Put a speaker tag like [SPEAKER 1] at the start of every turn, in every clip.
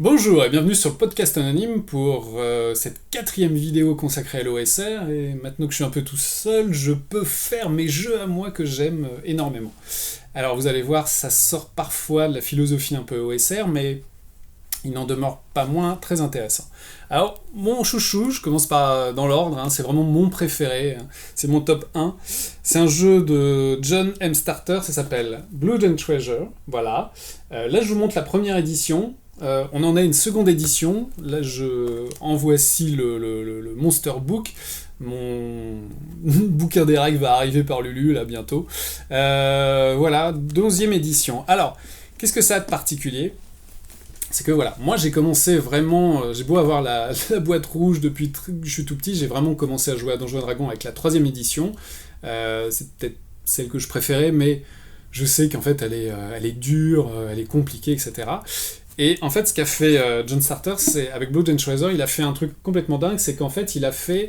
[SPEAKER 1] Bonjour et bienvenue sur le podcast anonyme pour cette 4e vidéo consacrée à l'OSR. Et maintenant que je suis un peu tout seul, je peux faire mes jeux à moi que j'aime énormément. Alors vous allez voir, ça sort parfois de la philosophie un peu OSR, mais il n'en demeure pas moins très intéressant. Alors, mon chouchou, je commence par dans l'ordre, c'est vraiment mon préféré, c'est mon top 1. C'est un jeu de John M. Starter, ça s'appelle Blood and Treasure, voilà. Là, je vous montre la première édition. On en a une seconde édition. Là, en voici le Monster Book. Mon bouquin des règles va arriver par Lulu, là, bientôt. Voilà, 12e édition. Alors, qu'est-ce que ça a de particulier ? C'est que voilà, moi j'ai commencé vraiment, j'ai beau avoir la boîte rouge depuis que je suis tout petit, j'ai vraiment commencé à jouer à Donjons & Dragons avec la 3e édition. C'est peut-être celle que je préférais, mais je sais qu'en fait elle est dure, elle est compliquée, etc. Et en fait, ce qu'a fait John Starter, c'est avec Blood and Treasure, il a fait un truc complètement dingue, c'est qu'en fait, il a fait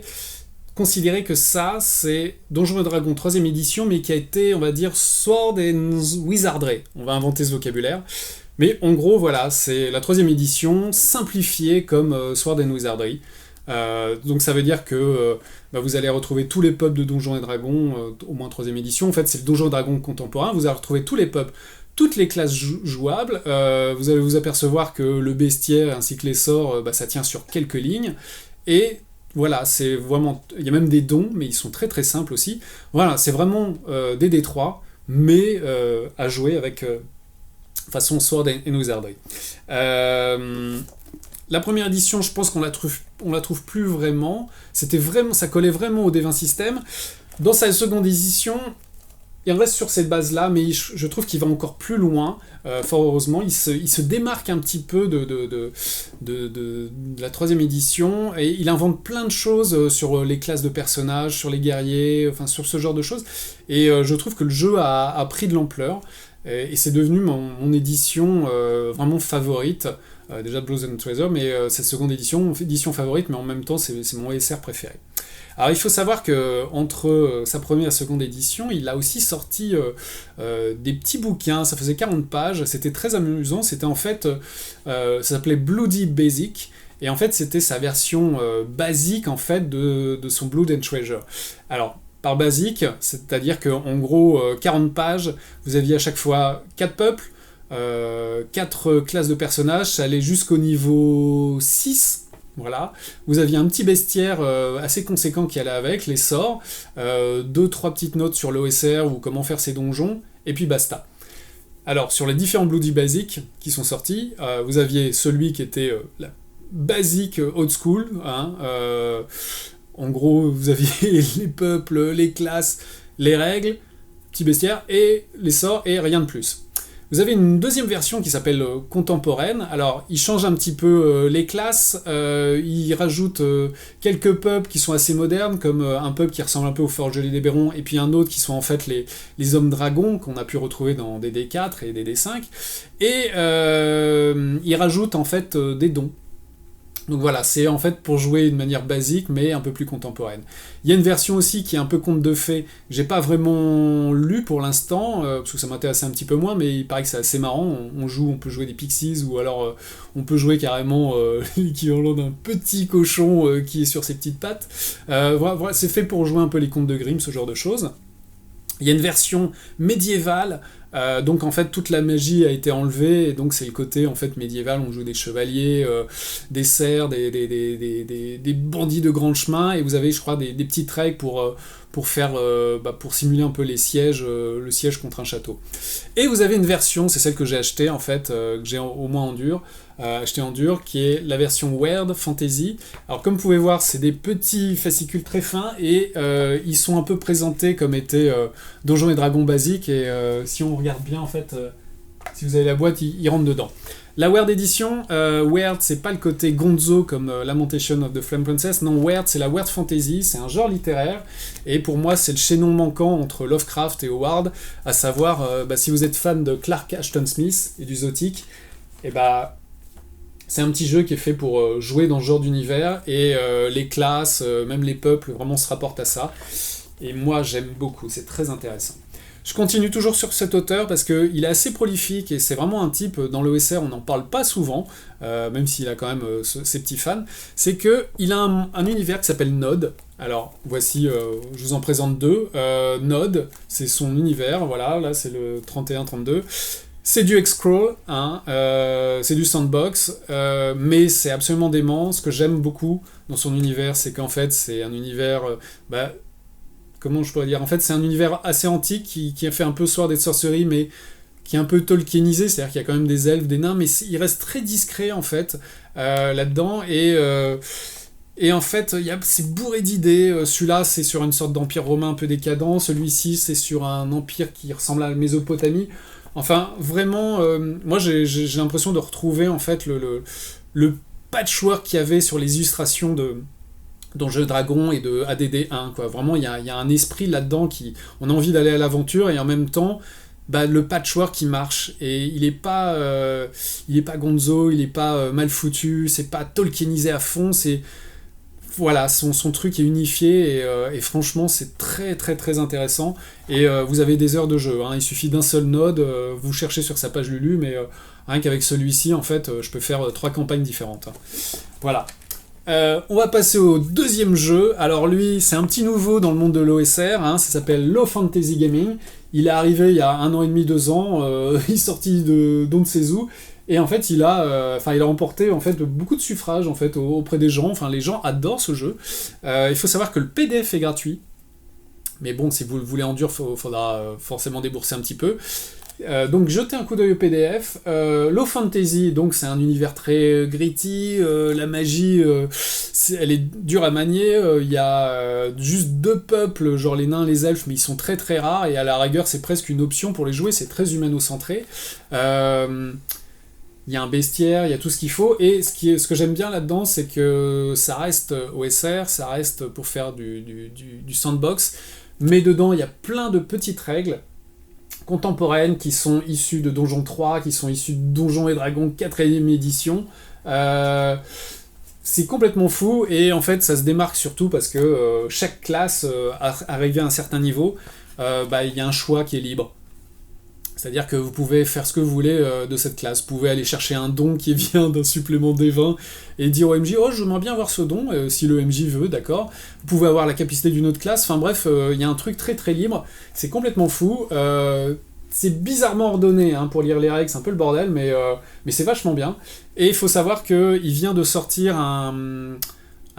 [SPEAKER 1] considérer que ça, c'est Donjons & Dragons 3e édition, mais qui a été, on va dire, Sword and Wizardry. On va inventer ce vocabulaire. Mais en gros, voilà, c'est la 3e édition simplifiée comme Sword and Wizardry. Donc ça veut dire que vous allez retrouver tous les pubs de Donjons & Dragons, au moins 3e édition. En fait, c'est le Donjons & Dragons contemporain. Vous allez retrouver tous les pubs, toutes les classes jouables. Vous allez vous apercevoir que le bestiaire ainsi que les sorts, ça tient sur quelques lignes. Et voilà, c'est vraiment... Il y a même des dons, mais ils sont très très simples aussi. Voilà, c'est vraiment des D3, mais à jouer avec... façon Sword and Wizardry. La première édition, je pense qu'on la trouve plus vraiment. Ça collait vraiment au D20 système. Dans sa seconde édition, il reste sur cette base-là, mais je trouve qu'il va encore plus loin. Fort heureusement, il se démarque un petit peu de la 3e édition, et il invente plein de choses sur les classes de personnages, sur les guerriers, enfin sur ce genre de choses. Et je trouve que le jeu a pris de l'ampleur. Et c'est devenu mon édition vraiment favorite, déjà de Blood and Treasure, mais cette seconde édition favorite, mais en même temps c'est mon OSR préféré. Alors il faut savoir que entre sa première et sa seconde édition, il a aussi sorti des petits bouquins, ça faisait 40 pages, c'était très amusant, c'était en fait, ça s'appelait Bloody Basic, et en fait c'était sa version basique en fait de son Blood and Treasure. Alors, par basique, c'est-à-dire qu'en gros, 40 pages, vous aviez à chaque fois 4 peuples, 4 classes de personnages, ça allait jusqu'au niveau 6, voilà. Vous aviez un petit bestiaire assez conséquent qui allait avec, les sorts, 2-3 petites notes sur l'OSR ou comment faire ses donjons, et puis basta. Alors, sur les différents Bloody Basic qui sont sortis, vous aviez celui qui était la basique old school, en gros, vous aviez les peuples, les classes, les règles, petit bestiaire, et les sorts, et rien de plus. Vous avez une deuxième version qui s'appelle contemporaine. Alors, il change un petit peu les classes, il rajoute quelques peuples qui sont assez modernes, comme un peuple qui ressemble un peu au Forgeries des Bérons, et puis un autre qui sont en fait les hommes dragons, qu'on a pu retrouver dans des D4 et des D5. Et il rajoute en fait des dons. Donc voilà, c'est en fait pour jouer de manière basique, mais un peu plus contemporaine. Il y a une version aussi qui est un peu conte de fées, j'ai pas vraiment lu pour l'instant, parce que ça m'intéressait un petit peu moins, mais il paraît que c'est assez marrant, on peut jouer des pixies, ou alors on peut jouer carrément l'équivalent d'un petit cochon qui est sur ses petites pattes. Voilà, c'est fait pour jouer un peu les contes de Grimm, ce genre de choses. Il y a une version médiévale, donc en fait toute la magie a été enlevée, et donc c'est le côté en fait médiéval, on joue des chevaliers, des serfs, des bandits de grand chemin, et vous avez je crois des petites règles pour faire pour simuler un peu les sièges, le siège contre un château. Et vous avez une version, c'est celle que j'ai achetée en fait, que j'ai au moins en dur, acheté en dur, qui est la version Weird Fantasy. Alors comme vous pouvez voir, c'est des petits fascicules très fins, et ils sont un peu présentés comme étaient Donjons et Dragons basiques, et si on regarde bien en fait, si vous avez la boîte, ils rentrent dedans. La Weird Edition, Weird c'est pas le côté gonzo comme Lamentation of the Flame Princess, non, Weird c'est la Weird Fantasy, c'est un genre littéraire, et pour moi c'est le chaînon manquant entre Lovecraft et Howard, à savoir, si vous êtes fan de Clark Ashton Smith et du Zotique, et c'est un petit jeu qui est fait pour jouer dans ce genre d'univers, et les classes, même les peuples, vraiment se rapportent à ça. Et moi, j'aime beaucoup, c'est très intéressant. Je continue toujours sur cet auteur parce qu'il est assez prolifique et c'est vraiment un type, dans l'OSR, on n'en parle pas souvent, même s'il a quand même ses petits fans, c'est qu'il a un univers qui s'appelle Node. Alors, voici, je vous en présente deux. Node, c'est son univers, voilà, là c'est le 31-32. C'est du X-Crawl, hein, c'est du sandbox, mais c'est absolument dément. Ce que j'aime beaucoup dans son univers, c'est qu'en fait, c'est un univers... comment je pourrais dire ? En fait, c'est un univers assez antique qui a fait un peu Sword and Sorcery, mais qui est un peu Tolkienisé, c'est-à-dire qu'il y a quand même des elfes, des nains, mais il reste très discret, en fait, là-dedans, et en fait, c'est bourré d'idées. Celui-là, c'est sur une sorte d'empire romain un peu décadent, celui-ci, c'est sur un empire qui ressemble à la Mésopotamie. Enfin, vraiment, moi, j'ai l'impression de retrouver, en fait, le patchwork qu'il y avait sur les illustrations d'Enjeux Dragon et de ADD1, quoi. Vraiment, il y a un esprit là-dedans on a envie d'aller à l'aventure, et en même temps, le patchwork qui marche, et il est pas gonzo, il est pas mal foutu, c'est pas Tolkienisé à fond, c'est... Voilà, son truc est unifié, et franchement, c'est très très très intéressant, et vous avez des heures de jeu, hein. Il suffit d'un seul node, vous cherchez sur sa page Lulu, mais rien qu'avec celui-ci, en fait, je peux faire 3 campagnes différentes. Voilà. On va passer au deuxième jeu. Alors lui, c'est un petit nouveau dans le monde de l'OSR, hein, ça s'appelle Low Fantasy Gaming. Il est arrivé il y a 1 an et demi, 2 ans, il est sorti de Don Seizu, et en fait il a remporté en fait beaucoup de suffrages en fait auprès des gens. Enfin, les gens adorent ce jeu. Il faut savoir que le PDF est gratuit, mais bon, si vous le voulez en dur, faudra forcément débourser un petit peu. Donc jetez un coup d'œil au PDF. Low Fantasy, donc c'est un univers très gritty, la magie, elle est dure à manier, il y a juste 2 peuples, genre les nains, les elfes, mais ils sont très très rares, et à la rigueur c'est presque une option pour les jouer, c'est très humano-centré. Il y a un bestiaire, il y a tout ce qu'il faut, et ce que j'aime bien là-dedans, c'est que ça reste OSR, ça reste pour faire du sandbox, mais dedans il y a plein de petites règles contemporaines qui sont issues de Donjon 3, qui sont issues de Donjons et Dragons 4ème édition. C'est complètement fou, et en fait ça se démarque surtout parce que chaque classe, arrivée à un certain niveau, il y a un choix qui est libre. C'est-à-dire que vous pouvez faire ce que vous voulez de cette classe. Vous pouvez aller chercher un don qui vient d'un supplément D20 et dire au MJ « Oh, j'aimerais bien avoir ce don, si le MJ veut, d'accord. » Vous pouvez avoir la capacité d'une autre classe. Enfin bref, il y a un truc très très libre. C'est complètement fou. C'est bizarrement ordonné, hein, pour lire les règles, c'est un peu le bordel, mais c'est vachement bien. Et il faut savoir qu'il vient de sortir un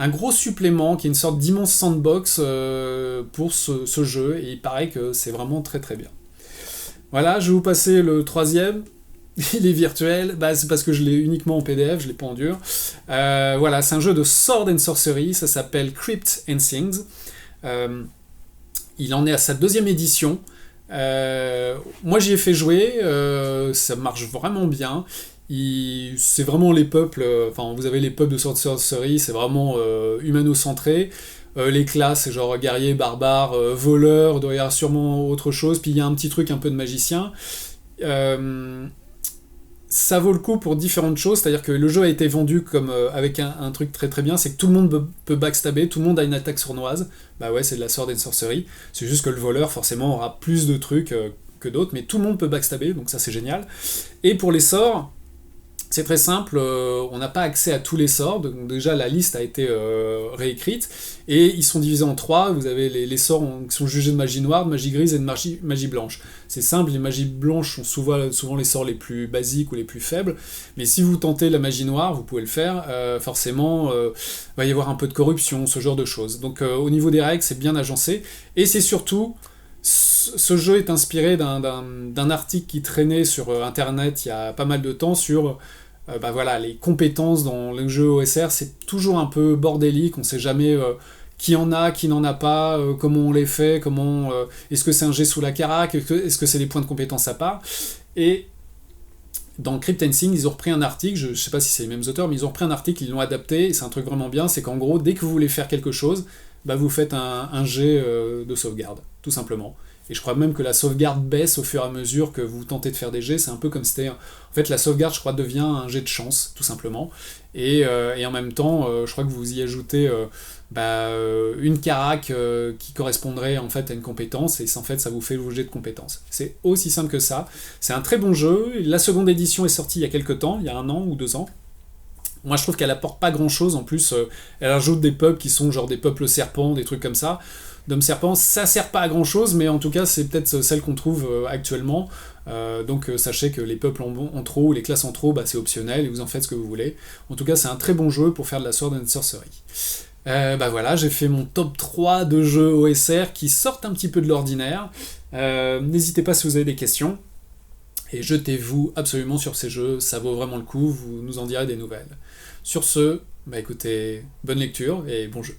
[SPEAKER 1] gros supplément qui est une sorte d'immense sandbox pour ce jeu, et il paraît que c'est vraiment très très bien. Voilà, je vais vous passer le troisième. Il est virtuel, c'est parce que je l'ai uniquement en PDF, je l'ai pas en dur. Voilà, c'est un jeu de Sword and Sorcery, ça s'appelle Crypt and Things. Il en est à sa 2ème édition. Moi j'y ai fait jouer, ça marche vraiment bien. C'est vraiment les peuples, vous avez les peuples de Sword and Sorcery, c'est vraiment humano-centré. Les classes, c'est genre guerrier, barbare, voleur, il doit y avoir sûrement autre chose, puis il y a un petit truc un peu de magicien. Ça vaut le coup pour différentes choses, c'est-à-dire que le jeu a été vendu comme avec un truc très très bien, c'est que tout le monde peut backstabber, tout le monde a une attaque sournoise. Bah ouais, c'est de la Sword and Sorcery, c'est juste que le voleur forcément aura plus de trucs que d'autres, mais tout le monde peut backstabber, donc ça c'est génial. Et pour les sorts, c'est très simple, on n'a pas accès à tous les sorts, donc déjà la liste a été réécrite, et ils sont divisés en 3, vous avez les sorts qui sont jugés de magie noire, de magie grise et de magie blanche. C'est simple, les magies blanches sont souvent les sorts les plus basiques ou les plus faibles, mais si vous tentez la magie noire, vous pouvez le faire, forcément, va y avoir un peu de corruption, ce genre de choses. Donc au niveau des règles, c'est bien agencé, et c'est surtout... Ce jeu est inspiré d'un article qui traînait sur internet il y a pas mal de temps sur les compétences dans le jeu OSR. C'est toujours un peu bordélique, on sait jamais qui en a, qui n'en a pas, comment on les fait, est-ce que c'est un jet sous la caraque, est-ce que c'est des points de compétence à part. Et dans Crypt and Things, ils ont repris un article, je sais pas si c'est les mêmes auteurs, mais ils ont repris un article, ils l'ont adapté, et c'est un truc vraiment bien, c'est qu'en gros, dès que vous voulez faire quelque chose, vous faites un jet de sauvegarde, tout simplement. et je crois même que la sauvegarde baisse au fur et à mesure que vous tentez de faire des jets, c'est un peu comme si c'était... En fait, la sauvegarde, je crois, devient un jet de chance, tout simplement, et en même temps, je crois que vous y ajoutez une carac qui correspondrait en fait à une compétence, et en fait, ça vous fait vos jets de compétences. C'est aussi simple que ça. C'est un très bon jeu, la seconde édition est sortie il y a quelques temps, il y a 1 an ou 2 ans. Moi, je trouve qu'elle apporte pas grand-chose. En plus, elle ajoute des peuples qui sont genre des peuples serpents, des trucs comme ça. Dom serpent, ça sert pas à grand-chose, mais en tout cas, c'est peut-être celle qu'on trouve actuellement. Donc, sachez que les peuples en trop, ou les classes en trop, c'est optionnel, et vous en faites ce que vous voulez. En tout cas, c'est un très bon jeu pour faire de la Sword and Sorcery. Voilà, j'ai fait mon top 3 de jeux OSR qui sortent un petit peu de l'ordinaire. N'hésitez pas si vous avez des questions. Et jetez-vous absolument sur ces jeux, ça vaut vraiment le coup, vous nous en direz des nouvelles. Sur ce, écoutez, bonne lecture et bon jeu.